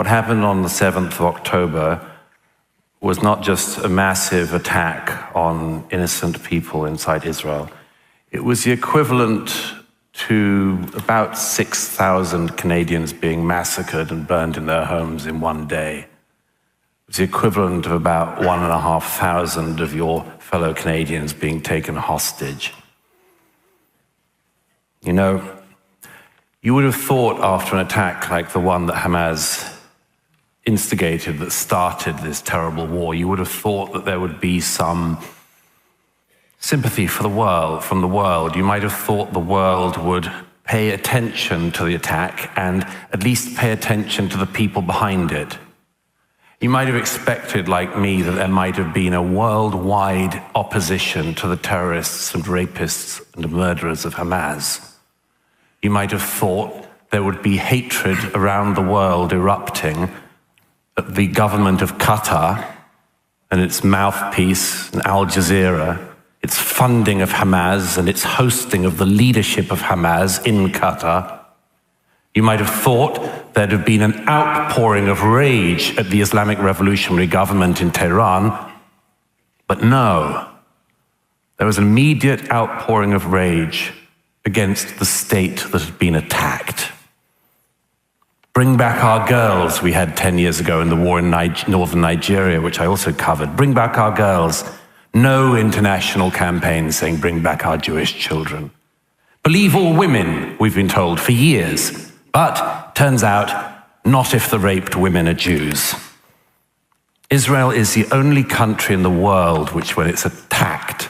What happened on the 7th of October was not just a massive attack on innocent people inside Israel. It was the equivalent to about 6,000 Canadians being massacred and burned in their homes in one day. It's the equivalent of about 1,500 of your fellow Canadians being taken hostage. You know, you would have thought after an attack like the one that Hamas instigated, that started this terrible war, you would have thought that there would be some sympathy for the world, from the world. You might have thought the world would pay attention to the attack and at least pay attention to the people behind it. You might have expected, like me, that there might have been a worldwide opposition to the terrorists and rapists and murderers of Hamas. You might have thought there would be hatred around the world erupting at the government of Qatar and its mouthpiece, Al Jazeera, its funding of Hamas and its hosting of the leadership of Hamas in Qatar. You might have thought there'd have been an outpouring of rage at the Islamic Revolutionary Government in Tehran, but no. There was an immediate outpouring of rage against the state that had been attacked. Bring back our girls, we had 10 years ago in the war in northern Nigeria, which I also covered. Bring back our girls. No international campaign saying bring back our Jewish children. Believe all women, we've been told for years. But turns out, not if the raped women are Jews. Israel is the only country in the world which, when it's attacked,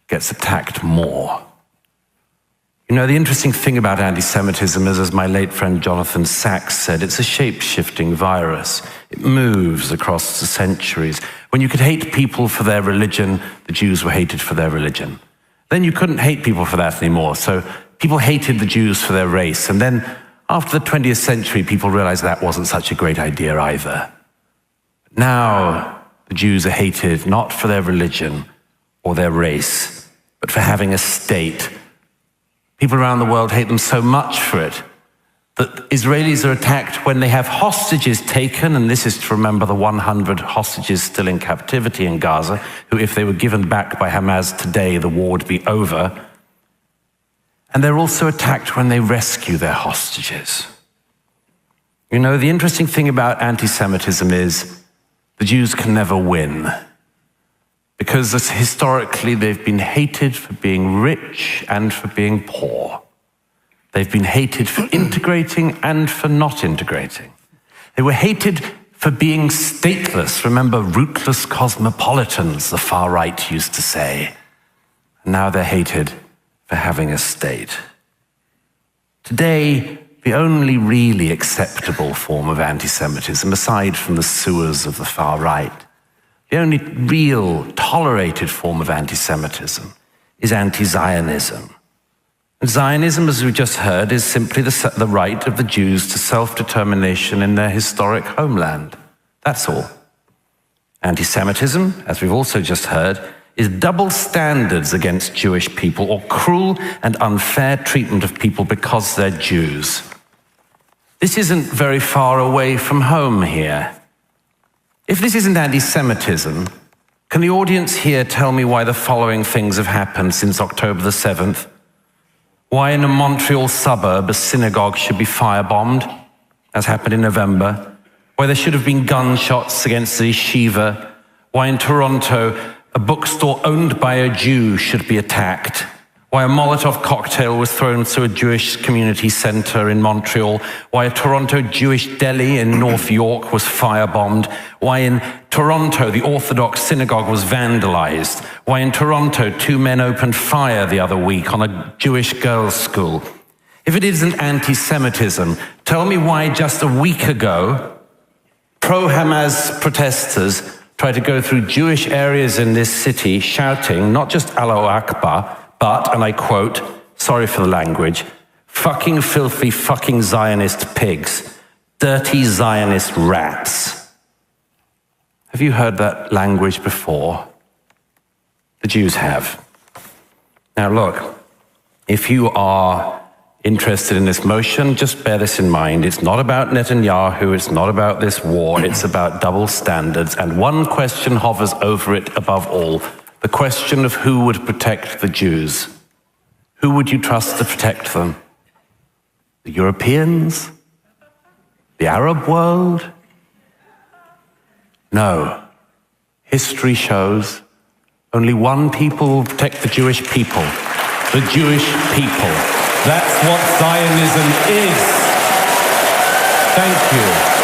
gets attacked more. You know, the interesting thing about anti-Semitism is, as my late friend Jonathan Sachs said, it's a shape-shifting virus. It moves across the centuries. When you could hate people for their religion, the Jews were hated for their religion. Then you couldn't hate people for that anymore, so people hated the Jews for their race. And then after the 20th century, people realized that wasn't such a great idea either. Now, the Jews are hated not for their religion or their race, but for having a state. People around the world hate them so much for it that Israelis are attacked when they have hostages taken, and this is to remember the 100 hostages still in captivity in Gaza, who, if they were given back by Hamas today, the war would be over. And they're also attacked when they rescue their hostages. You know, the interesting thing about anti-Semitism is the Jews can never win, because historically they've been hated for being rich and for being poor. They've been hated for integrating and for not integrating. They were hated for being stateless. Remember, rootless cosmopolitans, the far right used to say. And now they're hated for having a state. Today, the only really acceptable form of anti-Semitism, aside from the sewers of the far right, the only real tolerated form of anti-Semitism is anti-Zionism. And Zionism, as we just heard, is simply the right of the Jews to self-determination in their historic homeland. That's all. Anti-Semitism, as we've also just heard, is double standards against Jewish people, or cruel and unfair treatment of people because they're Jews. This isn't very far away from home here. If this isn't anti-Semitism, can the audience here tell me why the following things have happened since October the 7th? Why in a Montreal suburb a synagogue should be firebombed, as happened in November? Why there should have been gunshots against the yeshiva? Why in Toronto a bookstore owned by a Jew should be attacked? Why a Molotov cocktail was thrown to a Jewish community center in Montreal? Why a Toronto Jewish deli in North York was firebombed? Why in Toronto the Orthodox synagogue was vandalized? Why in Toronto 2 men opened fire the other week on a Jewish girls' school? If it isn't anti-Semitism, tell me why just a week ago pro-Hamas protesters tried to go through Jewish areas in this city shouting not just Allahu Akbar, but, and I quote, sorry for the language, fucking filthy fucking Zionist pigs, dirty Zionist rats. Have you heard that language before? The Jews have. Now look, if you are interested in this motion, just bear this in mind. It's not about Netanyahu, it's not about this war, it's about double standards. And one question hovers over it above all, the question of who would protect the Jews. Who would you trust to protect them? The Europeans? The Arab world? No. History shows only one people will protect the Jewish people. The Jewish people. That's what Zionism is. Thank you.